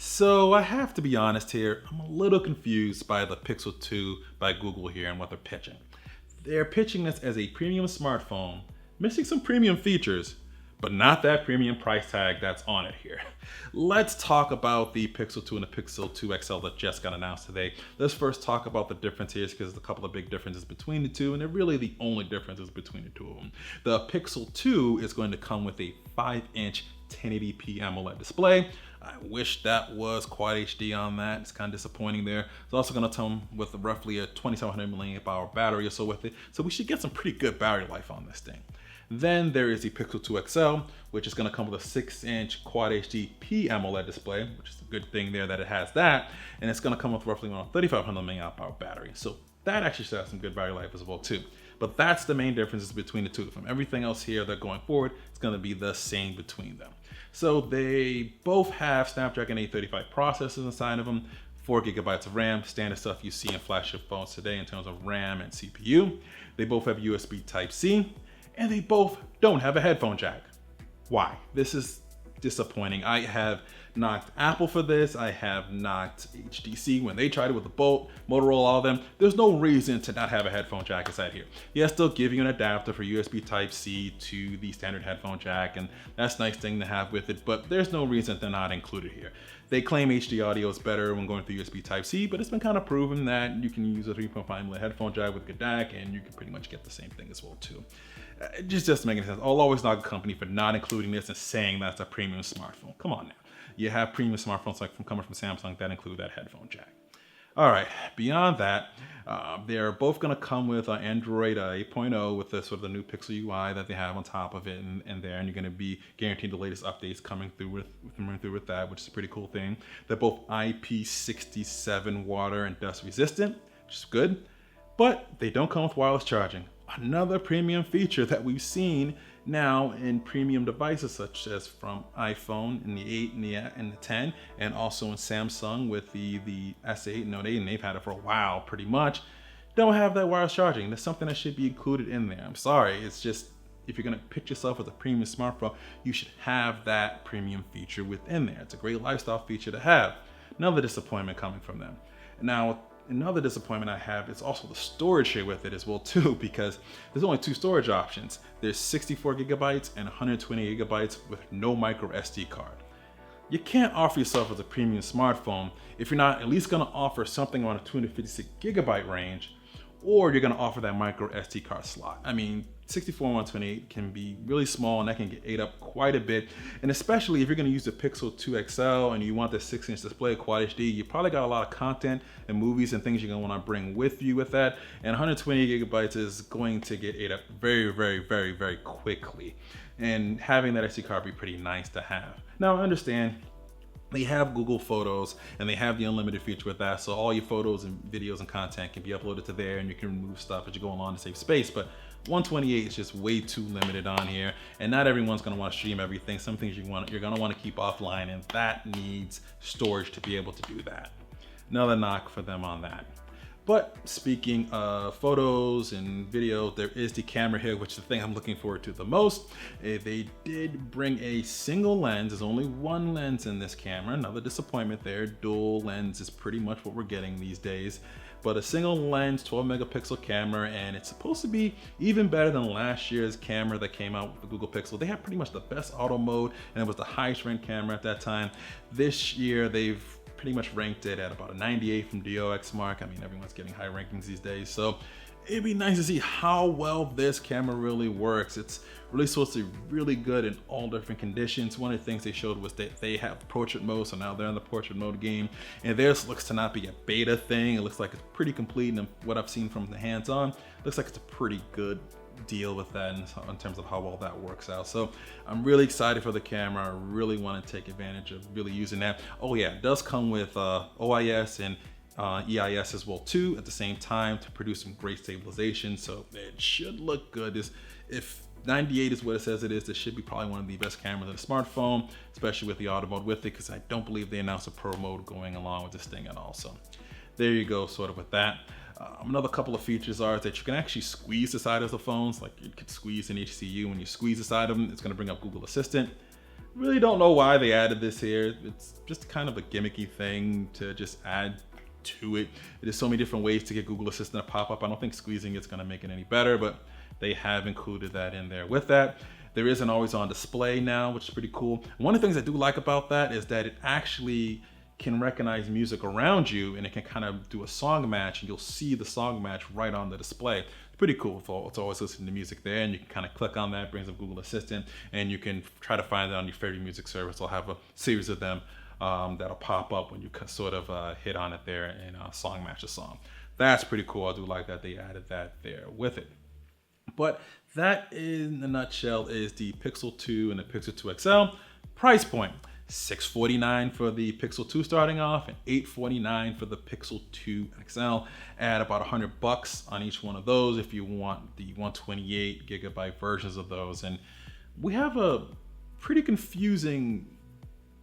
So I have to be honest here, I'm a little confused by the Pixel 2 by Google here and what they're pitching. They're pitching this as a premium smartphone, missing some premium features, but not that premium price tag that's on it here. Let's talk about the Pixel 2 and the Pixel 2 XL that just got announced today. Let's first talk about the difference here because there's a couple of big differences between the two, and they're really the only differences between the two of them. The Pixel 2 is going to come with a 5-inch 1080p AMOLED display. I wish that was Quad HD on that. It's kind of disappointing there. It's also going to come with roughly a 2700 milliamp hour battery or so with it. So we should get some pretty good battery life on this thing. Then there is the Pixel 2 XL, which is going to come with a 6-inch Quad HD P AMOLED display, which is a good thing there that it has that. And it's going to come with roughly around 3500 milliamp hour battery. So that actually should have some good battery life as well too. But that's the main differences between the two of them. Everything else here that going forward, it's going to be the same between them. So they both have Snapdragon 835 processors inside of them, 4 gigabytes of RAM, standard stuff you see in flagship phones today in terms of RAM and CPU. They both have USB Type-C, and they both don't have a headphone jack. Why? This is disappointing. I have knocked Apple for this. I have knocked HTC when they tried it with the Bolt, Motorola, all of them. There's no reason to not have a headphone jack inside here. Yes, they'll give you an adapter for USB Type-C to the standard headphone jack, and that's a nice thing to have with it, but there's no reason they're not included here. They claim HD audio is better when going through USB Type-C, but it's been kind of proven that you can use a 3.5mm headphone jack with good DAC, and you can pretty much get the same thing as well too. It just doesn't make any sense. I'll always knock a company for not including this and saying that's a premium smartphone. Come on now. You have premium smartphones like coming from Samsung that include that headphone jack. All right, beyond that, they're both going to come with Android 8.0 with the sort of the new Pixel UI that they have on top of it and there, and you're going to be guaranteed the latest updates coming through with that, which is a pretty cool thing. They're both IP67 water and dust resistant, which is good, but they don't come with wireless charging. Another premium feature that we've seen now in premium devices such as from iPhone in the 8 and the 10, and also in Samsung with the S8 and Note 8, and they've had it for a while pretty much, don't have that wireless charging. That's something that should be included in there. I'm sorry, it's just, if you're gonna pitch yourself as a premium smartphone, you should have that premium feature within there. It's a great lifestyle feature to have. Another disappointment coming from them. Now, another disappointment I have is also the storage here with it as well too, because there's only two storage options. There's 64 gigabytes and 120 gigabytes with no micro SD card. You can't offer yourself as a premium smartphone if you're not at least gonna offer something around a 256 gigabyte range, or you're gonna offer that micro SD card slot. I mean, 64 and 128 can be really small and that can get ate up quite a bit. And especially if you're gonna use the Pixel 2 XL and you want the 6-inch display Quad HD, you probably got a lot of content and movies and things you're gonna wanna bring with you with that. And 120 gigabytes is going to get ate up very, very, very, very quickly. And having that SD card would be pretty nice to have. Now I understand they have Google Photos and they have the unlimited feature with that, so all your photos and videos and content can be uploaded to there and you can remove stuff as you go along to save space. But 128 is just way too limited on here, and not everyone's going to want to stream everything. Some things you're going to want to keep offline, and that needs storage to be able to do that. Another knock for them on that. But speaking of photos and video, there is the camera here, which is the thing I'm looking forward to the most. They did bring a single lens. There's only one lens in this camera. Another disappointment there. Dual lens is pretty much what we're getting these days. But a single lens 12 megapixel camera, and it's supposed to be even better than last year's camera that came out with the Google Pixel. They had pretty much the best auto mode, and it was the highest ranked camera at that time. This year, they've pretty much ranked it at about a 98 from DXOMARK. I mean, everyone's getting high rankings these days, so it'd be nice to see how well this camera really works. It's really supposed to be really good in all different conditions. One of the things they showed was that they have portrait mode, so now they're in the portrait mode game, and theirs looks to not be a beta thing. It looks like it's pretty complete, and what I've seen from the hands-on, looks like it's a pretty good deal with that in terms of how well that works out. So I'm really excited for the camera. I really want to take advantage of really using that. Oh yeah, it does come with OIS and EIS as well too at the same time to produce some great stabilization, so it should look good. If 98 is what it says it is, this should be probably one of the best cameras in a smartphone, especially with the auto mode with it, because I don't believe they announced a pro mode going along with this thing at all. So there you go, sort of with that. Another couple of features are that you can actually squeeze the side of the phones, like you could squeeze an HCU. When you squeeze the side of them, it's going to bring up Google Assistant. Really don't know why they added this here. It's just kind of a gimmicky thing to just add to it. There's so many different ways to get Google Assistant to pop up. I don't think squeezing it's going to make it any better, but they have included that in there. With that, there is an always on display now, which is pretty cool. One of the things I do like about that is that it actually can recognize music around you, and it can kind of do a song match, and you'll see the song match right on the display. It's pretty cool. It's always listening to music there, and you can kind of click on that, brings up Google Assistant, and you can try to find it on your favorite music service. They'll have a series of them that'll pop up when you sort of hit on it there and song match a song. That's pretty cool. I do like that they added that there with it. But that, in a nutshell, is the Pixel 2 and the Pixel 2 XL. Price point, $649 for the Pixel 2 starting off, and $849 for the Pixel 2 XL. Add about $100 on each one of those if you want the 128 gigabyte versions of those. And we have a pretty confusing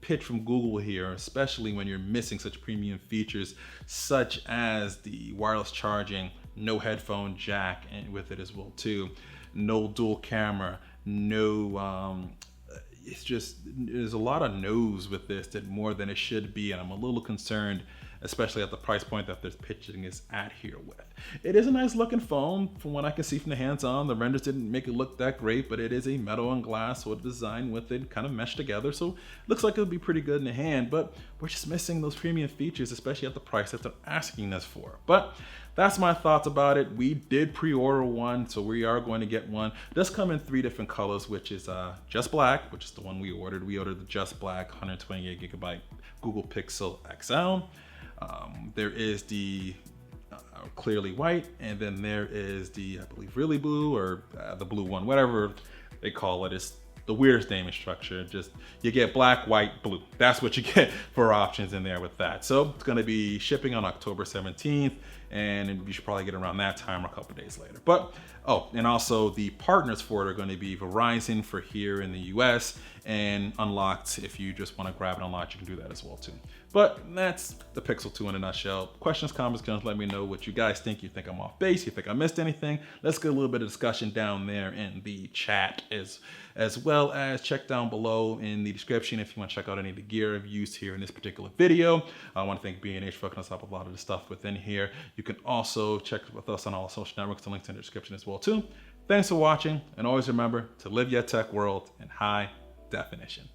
pitch from Google here, especially when you're missing such premium features such as the wireless charging, no headphone jack with it as well too, no dual camera, no it's just, there's a lot of no's with this, that more than it should be, and I'm a little concerned, especially at the price point that this pitching is at here with. It is a nice looking phone from what I can see from the hands-on. The renders didn't make it look that great, but it is a metal and glass sort of design with it, kind of meshed together, so it looks like it'll be pretty good in the hand, but we're just missing those premium features, especially at the price that they're asking us for. But that's my thoughts about it. We did pre-order one, so we are going to get one. It does come in 3 different colors, which is just black, which is the one we ordered. We ordered the just black 128 gigabyte Google Pixel XL. There is the clearly white, and then there is the, I believe, really blue, or the BWOne, whatever they call it. It's the weirdest naming structure. Just, you get black, white, blue. That's what you get for options in there with that. So it's going to be shipping on October 17th, and you should probably get it around that time or a couple days later. But oh, and also the partners for it are going to be Verizon for here in the US, and Unlocked. If you just want to grab it unlocked, you can do that as well too. But that's the Pixel 2 in a nutshell. Questions, comments, guns, let me know what you guys think. You think I'm off base? You think I missed anything? Let's get a little bit of discussion down there in the chat, as well as check down below in the description if you want to check out any of the gear I've used here in this particular video. I want to thank B&H for hooking us up with a lot of the stuff within here. You can also check with us on all social networks. The links in the description as well too. Thanks for watching, and always remember to live your tech world in high definition.